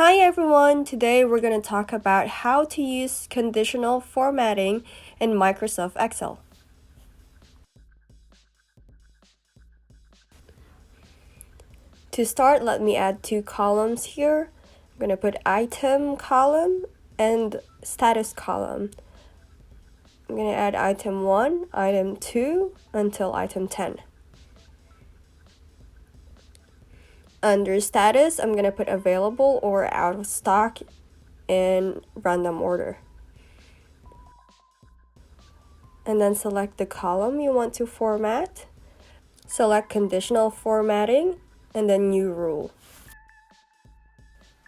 Hi everyone! Today we're going to talk about how to use conditional formatting in Microsoft Excel. To start, let me add two columns here. I'm going to put item column and status column. I'm going to add item 1, item 2 until item 10. Under status, I'm going to put available or out of stock in random order. And then select the column you want to format. Select conditional formatting and then new rule.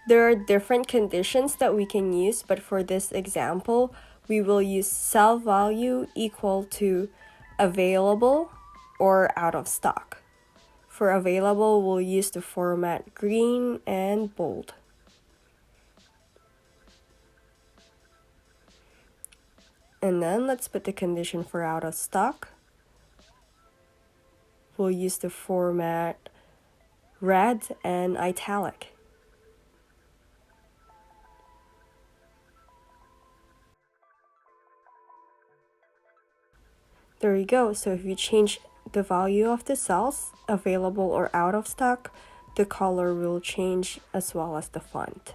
There are different conditions that we can use, but for this example, we will use cell value equal to available or out of stock. For available, we'll use the format green and bold. And then let's put the condition for out of stock. We'll use the format red and italic. There you go. So if you change the value of the cells, available or out of stock, the color will change as well as the font.